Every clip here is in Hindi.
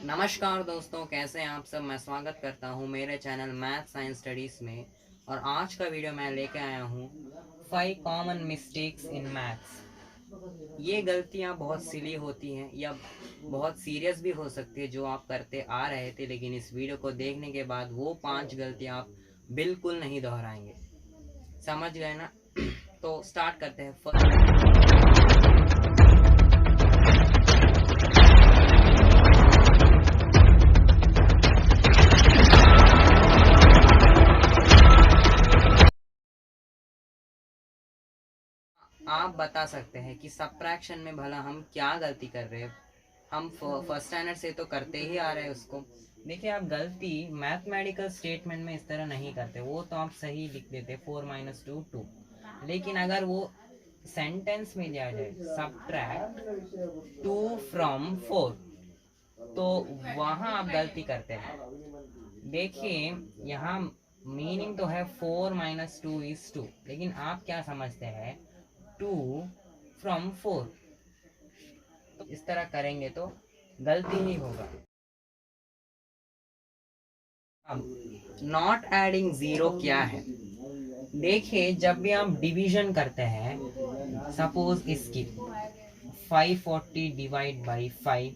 नमस्कार दोस्तों, कैसे हैं आप सब। मैं स्वागत करता हूं मेरे चैनल मैथ साइंस स्टडीज़ में। और आज का वीडियो मैं लेके आया हूं 5 कॉमन मिस्टेक्स इन मैथ्स। ये गलतियां बहुत सिली होती हैं या बहुत सीरियस भी हो सकती है जो आप करते आ रहे थे, लेकिन इस वीडियो को देखने के बाद वो 5 गलतियां आप बिल्कुल नहीं दोहराएंगे। समझ गए ना? तो स्टार्ट करते हैं। आप बता सकते हैं कि सबट्रैक्शन में भला हम क्या गलती कर रहे हैं। हम फर्स्ट स्टैंडर्ड से तो करते ही आ रहे हैं उसको। देखिए, आप गलती मैथमेटिकल स्टेटमेंट में इस तरह नहीं करते, वो तो आप सही लिख देते 4 - 2 2। लेकिन अगर वो सेंटेंस में दिया जाए सबट्रैक्ट 2 फ्रॉम 4, तो वहां आप गलती करते हैं। देखिए, यहाँ मीनिंग तो है 4 - 2 = 2, लेकिन आप क्या समझते हैं 2 फ्रॉम 4। तो इस तरह करेंगे तो गलती ही होगा। अब नॉट एडिंग जीरो क्या है? देखिए, जब भी आप डिवीजन करते हैं, सपोज इसकी 540 डिवाइड बाई 5,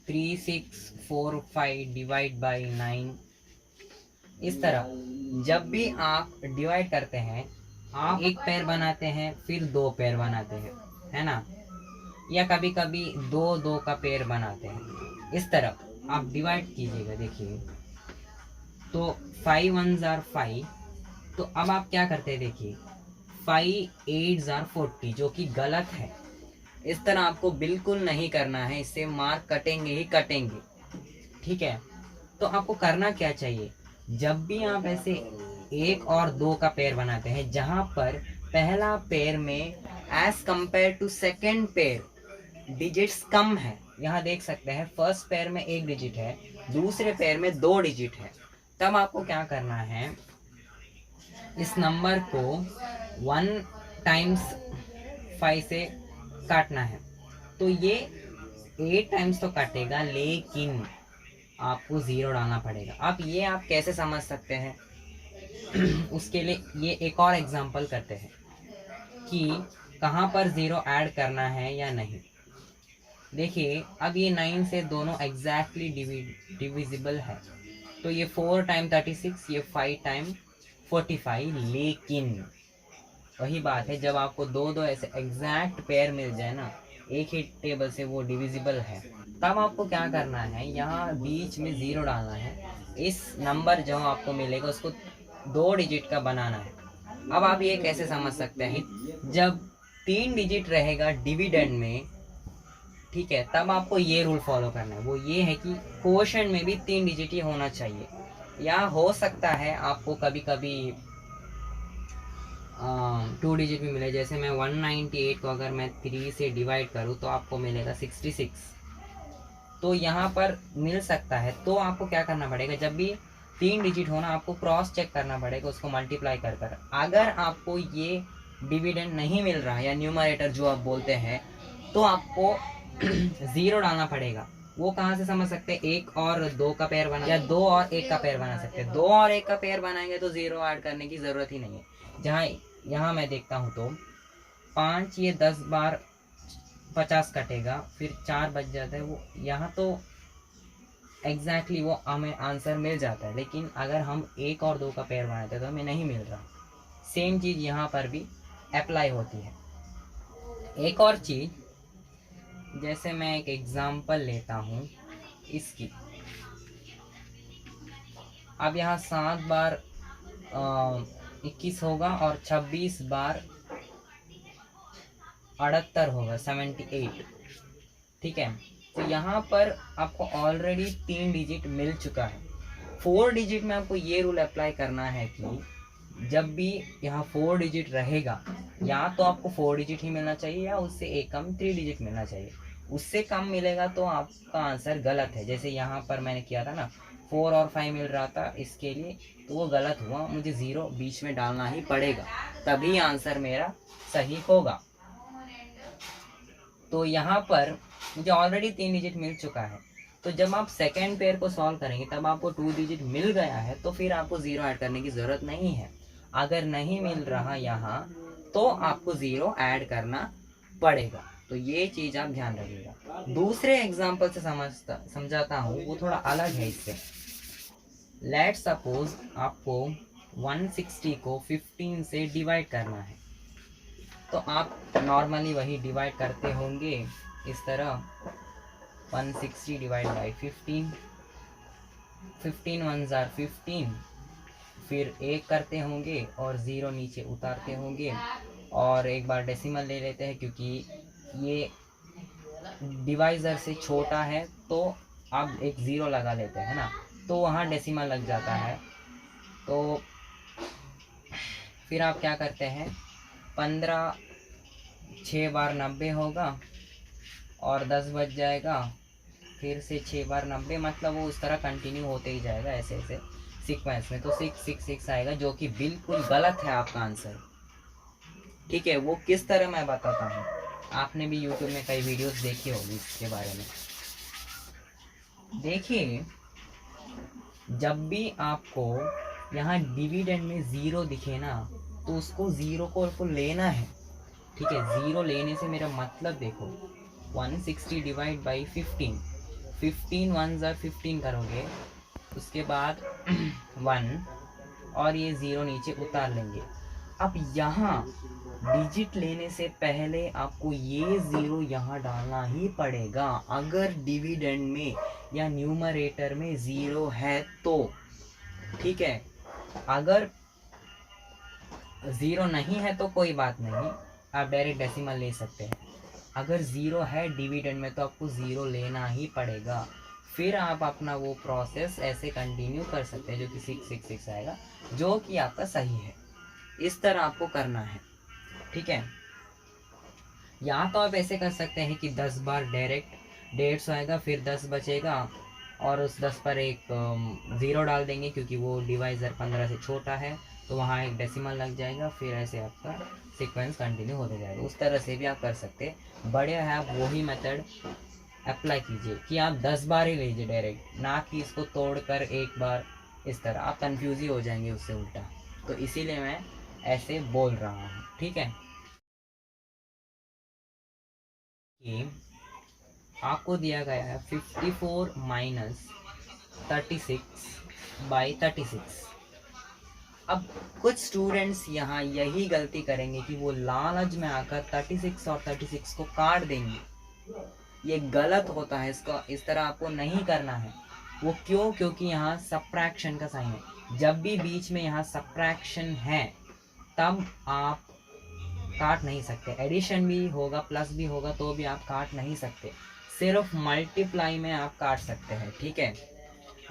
3645 डिवाइड बाई 9, इस तरह जब भी आप डिवाइड करते हैं, आप एक पैर बनाते हैं, फिर दो पैर बनाते हैं, है ना? या कभी कभी दो दो का पेड़ बनाते हैं। इस तरह आप डिवाइड कीजिएगा। देखिए, तो 5 1s are 5। तो अब आप क्या करते हैं, देखिए 5 8s are 40, जो कि गलत है। इस तरह आपको बिल्कुल नहीं करना है, इससे मार्क कटेंगे ही कटेंगे। ठीक है? तो आपको करना क्या चाहिए, जब भी आप ऐसे एक और दो का पेड़ बनाते हैं, जहां पर पहला पेड़ में एज कंपेयर टू सेकेंड पेड़ डिजिट्स कम है, यहाँ देख सकते हैं फर्स्ट पेयर में एक डिजिट है, दूसरे पेयर में 2 डिजिट है, तब आपको क्या करना है, इस नंबर को 1 टाइम्स 5 से काटना है। तो ये 8 टाइम्स तो काटेगा, लेकिन आपको 0 डालना पड़ेगा। अब ये आप कैसे समझ सकते हैं? उसके लिए ये एक और एग्जांपल करते हैं कि कहाँ पर 0 ऐड करना है या नहीं। देखिए, अब ये 9 से दोनों एग्जैक्टली डिविजिबल है, तो ये 4 टाइम 36, ये 5 टाइम 45। लेकिन वही बात है, जब आपको दो दो ऐसे एग्जैक्ट पेयर मिल जाए ना, एक ही टेबल से वो डिविजिबल है, तब आपको क्या करना है, यहाँ बीच में 0 डालना है। इस नंबर जो आपको मिलेगा उसको 2 डिजिट का बनाना है। अब आप ये कैसे समझ सकते हैं, जब 3 डिजिट रहेगा डिविडेंड में, ठीक है, तब आपको ये रूल फॉलो करना है। वो ये है कि क्वोशंट में भी 3 डिजिट ही होना चाहिए। या हो सकता है आपको कभी कभी 2 डिजिट भी मिले, जैसे मैं 198 को अगर मैं 3 से डिवाइड करूँ तो आपको मिलेगा 66। तो यहाँ पर मिल सकता है। तो आपको क्या करना पड़ेगा, जब भी 3 डिजिट होना, आपको क्रॉस चेक करना पड़ेगा उसको मल्टीप्लाई कर कर। अगर आपको ये डिविडेंड नहीं मिल रहा है, या न्यूमरेटर जो आप बोलते हैं, तो आपको 0 डालना पड़ेगा। वो कहाँ से समझ सकते हैं, एक और दो का पेयर बना, या 2 और 1 का पेयर बना सकते हैं। 2 और 1 का पेयर बनाएंगे तो 0 ऐड करने की जरूरत ही नहीं है। जहाँ यहाँ मैं देखता हूँ तो 5 ये 10 बार 50 कटेगा, फिर 4 बच जाता है। वो यहाँ तो एग्जैक्टली वो हमें आंसर मिल जाता है, लेकिन अगर हम 1 और 2 का पेयर बनाते हैं तो हमें नहीं मिल रहा। सेम चीज़ यहाँ पर भी अप्लाई होती है। एक और चीज़, जैसे मैं एक एग्जांपल लेता हूँ इसकी। अब यहाँ 7 बार 21 होगा, और 26 बार 78 होगा, 78। ठीक है? तो यहाँ पर आपको ऑलरेडी 3 डिजिट मिल चुका है। 4 डिजिट में आपको ये रूल अप्लाई करना है कि जब भी यहाँ 4 डिजिट रहेगा, या तो आपको 4 डिजिट ही मिलना चाहिए, या उससे एक कम 3 डिजिट मिलना चाहिए। उससे कम मिलेगा तो आपका आंसर गलत है। जैसे यहाँ पर मैंने किया था ना, 4 और 5 मिल रहा था इसके लिए, तो वो गलत हुआ। मुझे 0 बीच में डालना ही पड़ेगा, तभी आंसर मेरा सही होगा। तो यहाँ पर मुझे ऑलरेडी 3 डिजिट मिल चुका है। तो जब आप सेकेंड पेयर को सॉल्व करेंगे तब आपको 2 डिजिट मिल गया है, तो फिर आपको 0 ऐड करने की ज़रूरत नहीं है। अगर नहीं मिल रहा यहाँ तो आपको 0 ऐड करना पड़ेगा। तो ये चीज़ आप ध्यान रखिएगा। दूसरे एग्जाम्पल से समझाता हूँ, वो थोड़ा अलग है इससे। लेट सपोज आपको 160 को 15 से डिवाइड करना है, तो आप नॉर्मली वही डिवाइड करते होंगे इस तरह, 160 डिवाइड बाई 15, 15 1s are 15, फिर 1 करते होंगे और 0 नीचे उतारते होंगे, और एक बार डेसिमल ले लेते हैं क्योंकि ये डिवाइज़र से छोटा है, तो आप एक 0 लगा लेते हैं ना, तो वहाँ डेसिमल लग जाता है। तो फिर आप क्या करते हैं, 15 6 बार 90 होगा और 10 बच जाएगा, फिर से 6 बार 90, मतलब वो उस तरह कंटिन्यू होते ही जाएगा ऐसे ऐसे सीक्वेंस में। तो 666 आएगा, जो कि बिल्कुल गलत है आपका आंसर। ठीक है, वो किस तरह मैं बताता हूँ, आपने भी यूट्यूब में कई वीडियोस देखी होगी इसके बारे में। देखिए, जब भी आपको यहाँ डिविडेंड में 0 दिखे ना, तो उसको 0 को लेना है। ठीक है, 0 लेने से मेरा मतलब देखो, 160 डिवाइड बाई 15, 15 1s are 15 करोगे, उसके बाद 1 और ये 0 नीचे उतार लेंगे। अब यहाँ डिजिट लेने से पहले आपको ये 0 यहाँ डालना ही पड़ेगा, अगर डिविडेंड में या न्यूमरेटर में 0 है तो। ठीक है, अगर 0 नहीं है तो कोई बात नहीं, आप डायरेक्ट डेसिमल ले सकते हैं। अगर 0 है डिविडेंड में तो आपको 0 लेना ही पड़ेगा। फिर आप अपना वो प्रोसेस ऐसे कंटिन्यू कर सकते हैं, जो कि 666 आएगा, जो कि आपका सही है। इस तरह आपको करना है। ठीक है, या तो आप ऐसे कर सकते हैं कि 10 बार डायरेक्ट 150 आएगा, फिर 10 बचेगा और उस 10 पर एक 0 डाल देंगे, क्योंकि वो डिवाइज़र 15 से छोटा है, तो वहाँ एक डेसिमल लग जाएगा, फिर ऐसे आपका सीक्वेंस कंटिन्यू होते जाएगा। उस तरह से भी आप कर सकते हैं। बढ़िया है, आप वही मेथड अप्लाई कीजिए कि आप 10 बार ही लीजिए डायरेक्ट, ना कि इसको तोड़कर एक बार। इस तरह आप कंफ्यूज ही हो जाएंगे उससे उल्टा। तो इसीलिए मैं ऐसे बोल रहा हूँ। ठीक है, कि आपको दिया गया है 54 माइनस 36 बाई 36। अब कुछ स्टूडेंट्स यहाँ यही गलती करेंगे कि वो लालच में आकर 36 और 36 को काट देंगे। ये गलत होता है, इसका इस तरह आपको नहीं करना है। वो क्यों? क्योंकि यहाँ सब्ट्रैक्शन का साइन है। जब भी बीच में यहाँ सब्ट्रैक्शन है तब आप काट नहीं सकते। एडिशन भी होगा, प्लस भी होगा, तो भी आप काट नहीं सकते। सिर्फ मल्टीप्लाई में आप काट सकते हैं। ठीक है,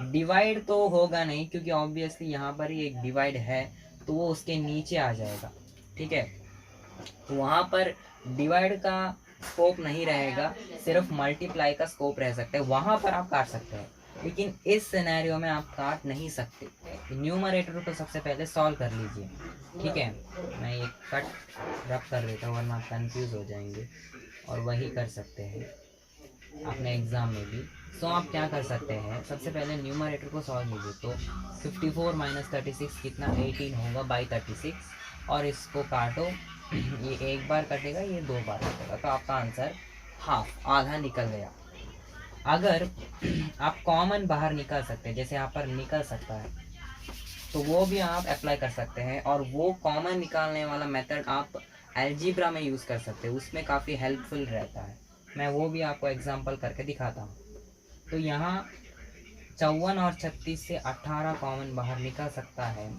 डिवाइड तो होगा नहीं, क्योंकि ऑब्वियसली यहाँ पर ही एक डिवाइड है, तो वो उसके नीचे आ जाएगा। ठीक है, तो वहाँ पर डिवाइड का स्कोप नहीं रहेगा, सिर्फ मल्टीप्लाई का स्कोप रह सकता है, वहाँ पर आप काट सकते हैं। लेकिन इस सिनेरियो में आप काट नहीं सकते। न्यूमरेटर को सबसे पहले सॉल्व कर लीजिए। ठीक है, मैं ये कट रब कर देता हूँ, वरना आप कन्फ्यूज़ हो जाएंगे, और वही कर सकते हैं अपने एग्ज़ाम में भी। सो आप क्या कर सकते हैं, सबसे पहले न्यूमरेटर को सॉल्व कीजिए। तो 54 माइनस 36 कितना, 18 होगा बाई 36, और इसको काटो। ये एक बार कटेगा, ये 2 बार कटेगा, तो आपका आंसर हाफ, आधा निकल गया। अगर आप कॉमन बाहर निकाल सकते हैं, जैसे यहाँ पर निकल सकता है, तो वो भी आप अप्लाई कर सकते हैं। और वो कॉमन निकालने वाला मेथड आप अलजेब्रा में यूज़ कर सकते हैं, उसमें काफ़ी हेल्पफुल रहता है। मैं वो भी आपको एग्जांपल करके दिखाता हूँ। तो यहाँ 54 और 36 से 18 कॉमन बाहर निकल सकता है।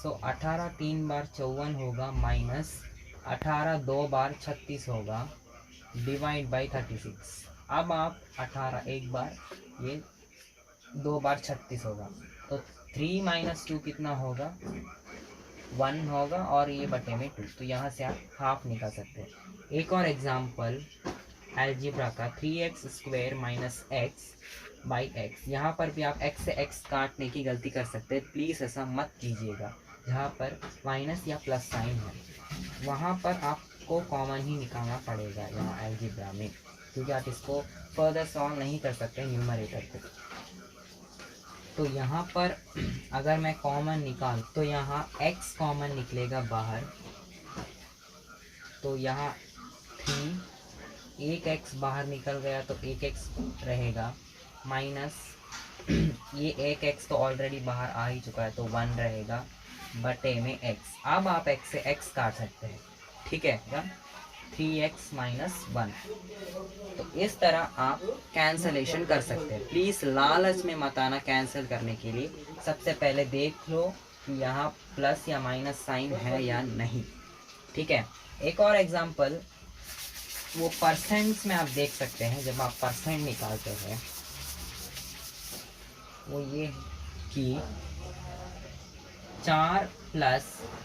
सो 18 3 बार 54 होगा, माइनस 18 2 बार 36 होगा, डिवाइड बाई 36। अब आप 18 एक बार, ये 2 बार 36 होगा, तो 3 माइनस 2 कितना होगा, 1 होगा, और ये बटे में 2, तो यहाँ से आप हाफ निकाल सकते हैं। एक और एग्जांपल अलजेब्रा का, 3x square minus x by x. यहाँ पर भी आप x से x काटने की गलती कर सकते हैं, प्लीज़ ऐसा मत कीजिएगा। जहाँ पर माइनस या प्लस साइन है, वहाँ पर आपको कॉमन ही निकालना पड़ेगा यहाँ अलजेब्रा में। क्योंकि आप इसको फर्दर सॉल्व नहीं कर सकते न्यूमरेटर को। तो यहाँ पर अगर मैं कॉमन निकाल तो यहाँ x कॉमन निकलेगा बाहर, तो यहाँ 3, एक x बाहर निकल गया तो एक x रहेगा, माइनस ये एक x तो ऑलरेडी बाहर आ ही चुका है तो 1 रहेगा, बटे में x। अब आप x से x काट सकते हैं, ठीक है क्या, 3x माइनस 1। तो इस तरह आप कैंसलेशन कर सकते हैं। प्लीज़ लालच में मत आना कैंसिल करने के लिए, सबसे पहले देख लो कि यहाँ प्लस या माइनस साइन है या नहीं, ठीक है। एक और एग्जांपल वो परसेंट्स में आप देख सकते हैं। जब आप परसेंट निकालते हैं वो ये कि 4 प्लस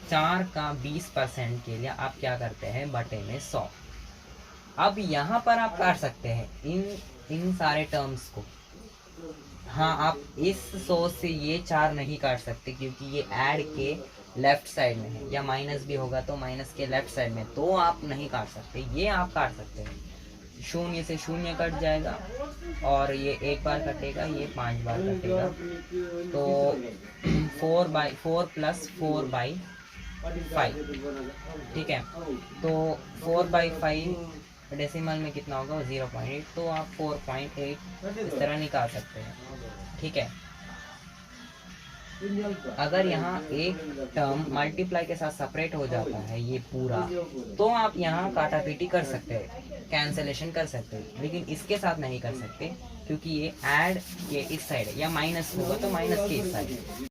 4 का 20% के लिए आप क्या करते हैं, बटे में 100। अब यहाँ पर आप काट सकते हैं इन सारे टर्म्स को। हाँ, आप इस 100 से ये 4 नहीं काट सकते क्योंकि ये ऐड के लेफ्ट साइड में है, या माइनस भी होगा तो माइनस के लेफ्ट साइड में, तो आप नहीं काट सकते। ये आप काट सकते हैं, 0 से 0 कट जाएगा और ये एक बार कटेगा, ये 5 बार कटेगा, तो 4 प्लस 4/5, ठीक है। तो 4/5 डेसिमल में कितना होगा, 0.8, तो आप 4.8 इस तरह निकाल सकते हैं, ठीक है। अगर यहाँ एक टर्म मल्टीप्लाई के साथ सेपरेट हो जाता है ये पूरा, तो आप यहाँ काटापीटी कर सकते हैं, कैंसलेशन कर सकते हैं, लेकिन इसके साथ नहीं कर सकते क्योंकि ये ऐड के इस साइड है, या माइनस होगा तो माइनस के इस साइड है।